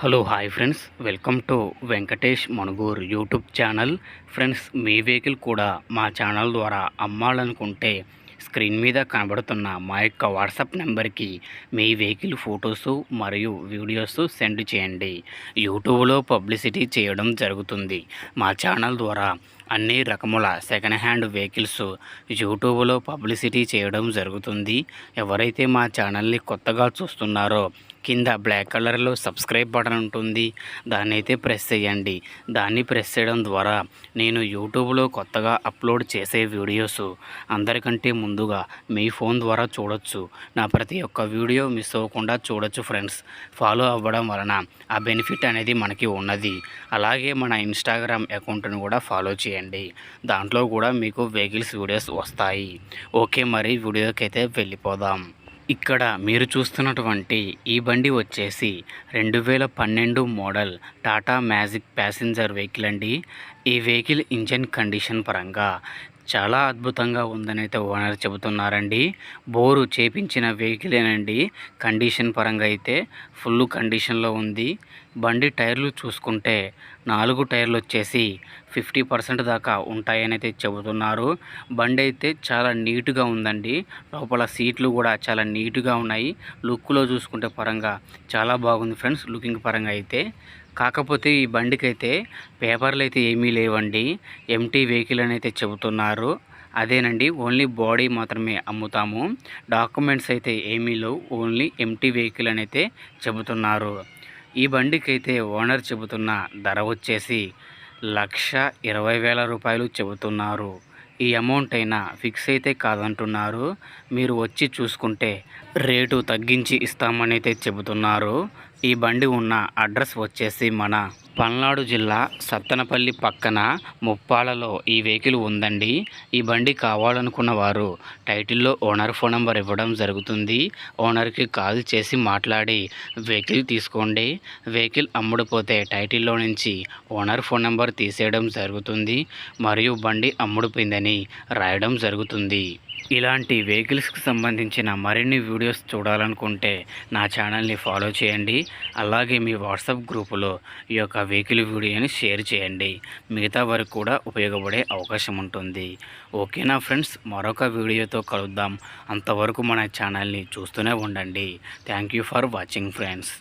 Hello hi friends, welcome to Venkatesh Manuguru YouTube channel. Friends, me vehicle కూడా మా channel ద్వారా అమ్మాలనుకుంటే స్క్రీన్ మీద కనబడుతున్న మా యొక్క వాట్సాప్ నెంబర్కి మీ వెహికల్ ఫొటోసు మరియు వీడియోస్ సెండ్ చేయండి. యూట్యూబ్లో పబ్లిసిటీ చేయడం జరుగుతుంది. మా ఛానల్ ద్వారా అన్ని రకముల సెకండ్ హ్యాండ్ వెహికల్స్ యూట్యూబ్లో పబ్లిసిటీ చేయడం జరుగుతుంది. ఎవరైతే మా ఛానల్ని కొత్తగా చూస్తున్నారో కింద బ్లాక్ కలర్లో సబ్స్క్రైబ్ బటన్ ఉంటుంది, దాన్ని అయితే ప్రెస్ చేయండి. దాన్ని ప్రెస్ చేయడం ద్వారా నేను యూట్యూబ్లో కొత్తగా అప్లోడ్ చేసే వీడియోస్ అందరికంటే ముందుగా మీ ఫోన్ ద్వారా చూడొచ్చు. నా ప్రతి ఒక్క వీడియో మిస్ అవ్వకుండా చూడొచ్చు ఫ్రెండ్స్. ఫాలో అవ్వడం వలన ఆ బెనిఫిట్ అనేది మనకి ఉన్నది. అలాగే మన ఇన్స్టాగ్రామ్ అకౌంట్ను కూడా ఫాలో చేయండి, దాంట్లో కూడా మీకు వెహికల్స్ వీడియోస్ వస్తాయి. ఓకే, మరి వీడియోకి అయితే వెళ్ళిపోదాం. ఇక్కడ మీరు చూస్తున్నటువంటి ఈ బండి వచ్చేసి 2012 model Tata magic passenger vehicle అండి. ఈ వెహికల్ ఇంజన్ కండిషన్ పరంగా చాలా అద్భుతంగా ఉందని అయితే ఓనర్ చెబుతున్నారండి. బోరు చేపించిన వెహికలేనండి. కండిషన్ పరంగా అయితే ఫుల్ కండిషన్లో ఉంది. బండి టైర్లు చూసుకుంటే 4 టైర్లు వచ్చేసి 50% దాకా ఉంటాయని అయితే చెబుతున్నారు. బండి అయితే చాలా నీట్గా ఉందండి. లోపల సీట్లు కూడా చాలా నీట్గా ఉన్నాయి. లుక్లో చూసుకుంటే పరంగా చాలా బాగుంది ఫ్రెండ్స్, లుకింగ్ పరంగా అయితే. కాకపోతే ఈ బండికి అయితే పేపర్లు అయితే ఏమీ లేవండి. ఎంటీ వెహికల్ అని అయితే చెబుతున్నారు. అదేనండి, ఓన్లీ బాడీ మాత్రమే అమ్ముతాము, డాక్యుమెంట్స్ అయితే ఏమీ లేవు, ఓన్లీ ఎంటీ వెహికల్ అని అయితే చెబుతున్నారు. ఈ బండికి అయితే ఓనర్ చెబుతున్న ధర వచ్చేసి 1,20,000 రూపాయలు చెబుతున్నారు. ఈ అమౌంట్ అయినా ఫిక్స్ అయితే కాదంటున్నారు. మీరు వచ్చి చూసుకుంటే రేటు తగ్గించి ఇస్తామని అయితే చెబుతున్నారు. ఈ బండి ఉన్న అడ్రస్ వచ్చేసి మన పల్నాడు జిల్లా సత్తెనపల్లి పక్కన ముప్పాలలో ఈ వెహికల్ ఉందండి. ఈ బండి కావాలనుకున్న వారు టైటిల్లో ఓనర్ ఫోన్ నెంబర్ ఇవ్వడం జరుగుతుంది. ఓనర్కి కాల్ చేసి మాట్లాడి వెహికల్ తీసుకోండి. వెహికల్ అమ్ముడుపోతే టైటిల్లో నుంచి ఓనర్ ఫోన్ నెంబర్ తీసేయడం జరుగుతుంది మరియు బండి అమ్ముడుపోయిందని రాయడం జరుగుతుంది. ఇలాంటి వెహికల్స్కి సంబంధించిన మరిన్ని వీడియోస్ చూడాలనుకుంటే నా ఛానల్ని ఫాలో చేయండి. అలాగే మీ వాట్సాప్ గ్రూపులో ఈ యొక్క వెహికల్ వీడియోని షేర్ చేయండి. మిగతా వారికి కూడా ఉపయోగపడే అవకాశం ఉంటుంది. ఓకేనా ఫ్రెండ్స్, మరొక వీడియోతో కలుద్దాం. అంతవరకు మన ఛానల్ని చూస్తూనే ఉండండి. Thank you for watching friends.